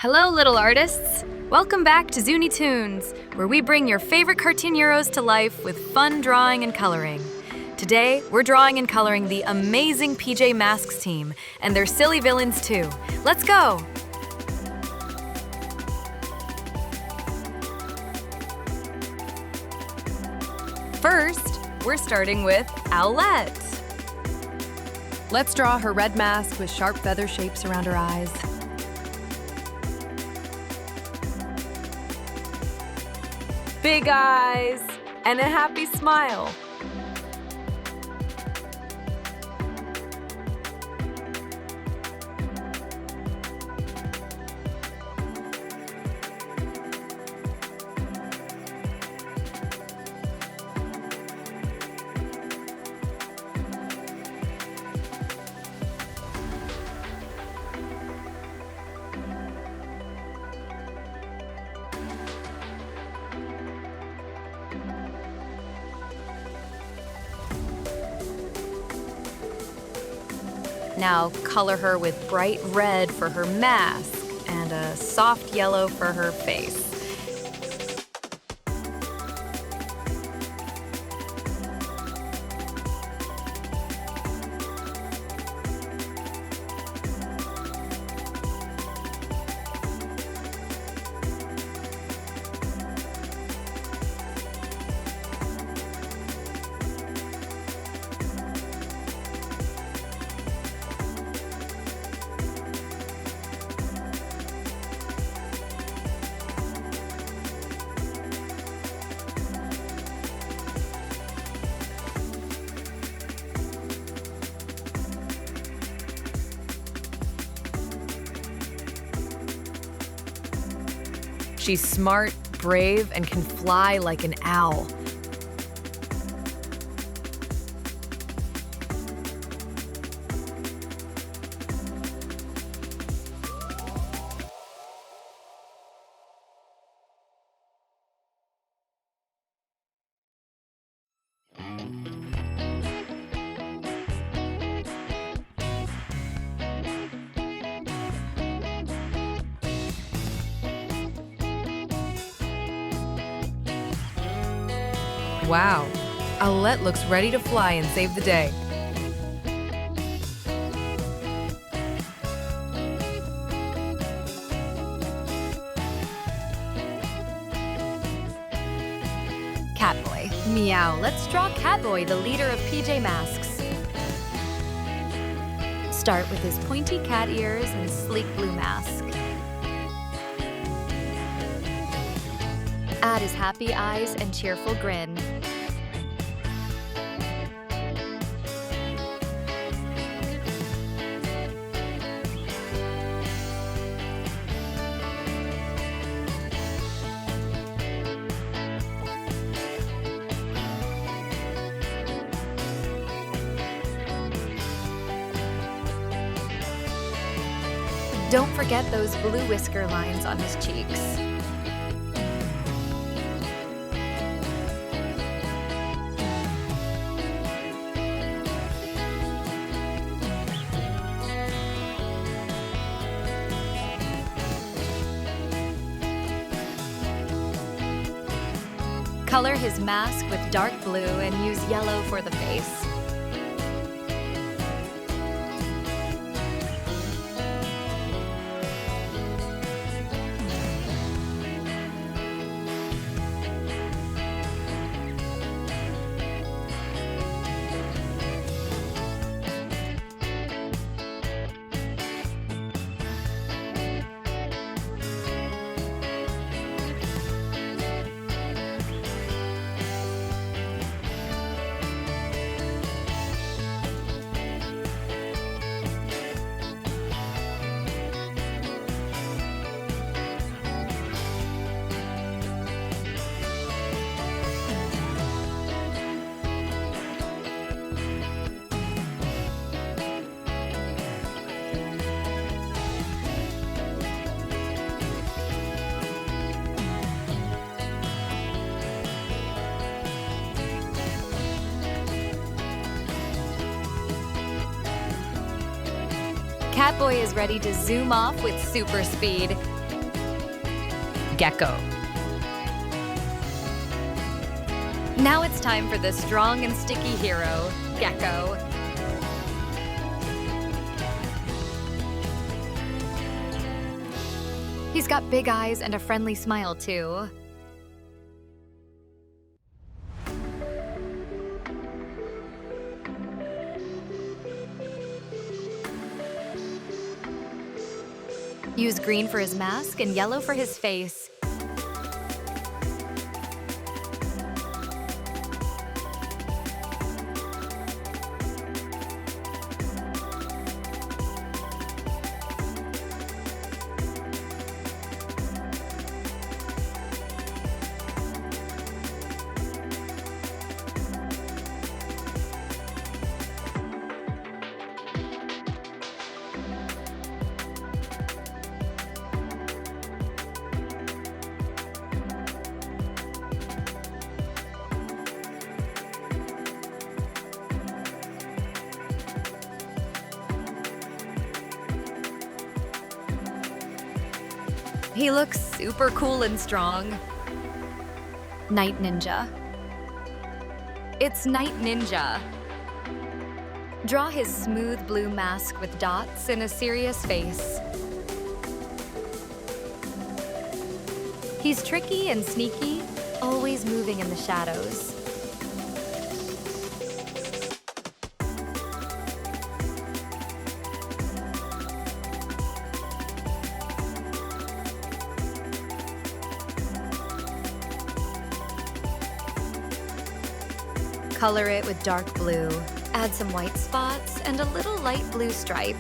Hello, little artists! Welcome back to Zoonitoons, where we bring your favorite cartoon heroes to life with fun drawing and coloring. Today, we're drawing and coloring the amazing PJ Masks team, and their silly villains too. Let's go! First, we're starting with Owlette. Let's draw her red mask with sharp feather shapes around her eyes. Big eyes and a happy smile. Now color her with bright red for her mask and a soft yellow for her face. She's smart, brave, and can fly like an owl. Wow, Owlette looks ready to fly and save the day. Catboy Meow. Let's draw Catboy, the leader of PJ Masks. Start with his pointy cat ears and sleek blue mask. Add his happy eyes and cheerful grin. Don't forget those blue whisker lines on his cheeks. Color his mask with dark blue and use yellow for the face. Catboy is ready to zoom off with super speed. Gekko. Now it's time for the strong and sticky hero, Gekko. He's got big eyes and a friendly smile, too. Use green for his mask and yellow for his face. He looks super cool and strong. Night Ninja. It's Night Ninja. Draw his smooth blue mask with dots and a serious face. He's tricky and sneaky, always moving in the shadows. Color it with dark blue. Add some white spots and a little light blue stripe.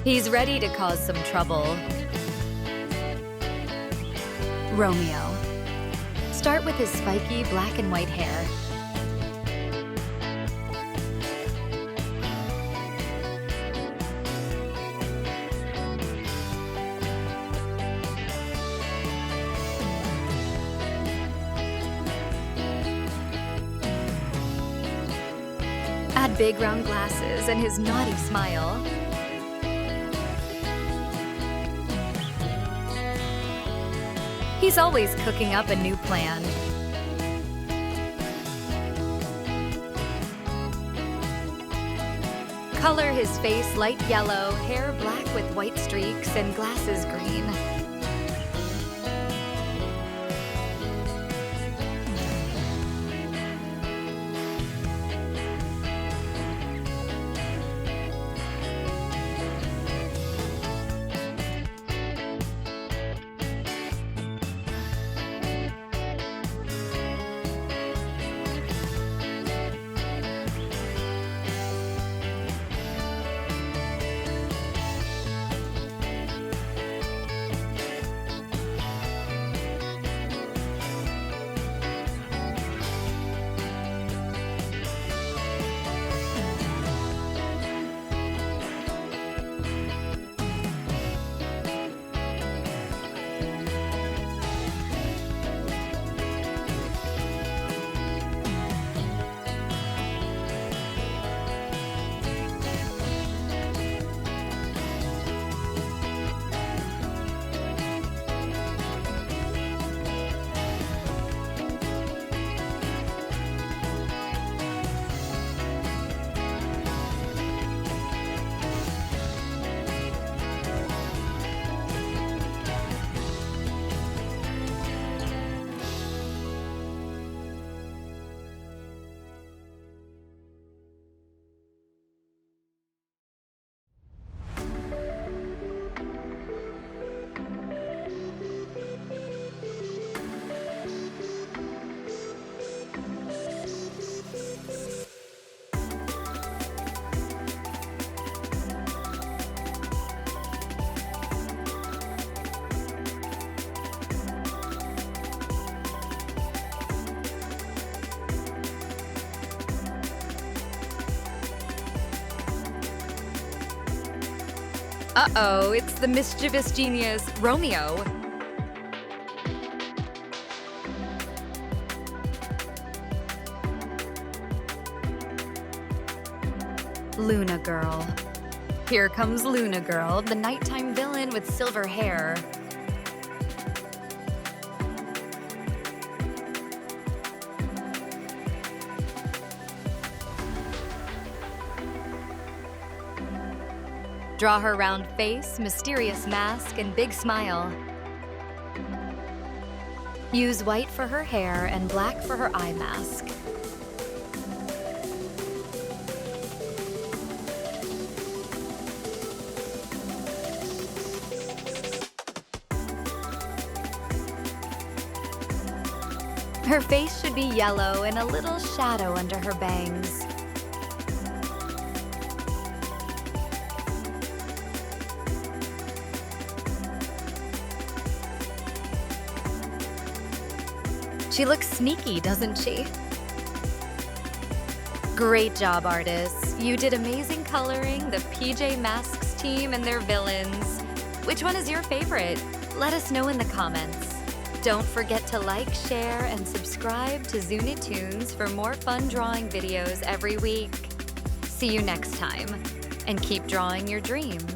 He's ready to cause some trouble. Romeo. Start with his spiky black and white hair. Add big round glasses and his naughty smile. He's always cooking up a new plan. Color his face light yellow, hair black with white streaks, and glasses green. Uh-oh, it's the mischievous genius, Romeo. Luna Girl. Here comes Luna Girl, the nighttime villain with silver hair. Draw her round face, mysterious mask, and big smile. Use white for her hair and black for her eye mask. Her face should be yellow and a little shadow under her bangs. She looks sneaky, doesn't she? Great job, artists. You did amazing coloring the PJ Masks team and their villains. Which one is your favorite? Let us know in the comments. Don't forget to like, share, and subscribe to Zoonitoons for more fun drawing videos every week. See you next time, and keep drawing your dreams.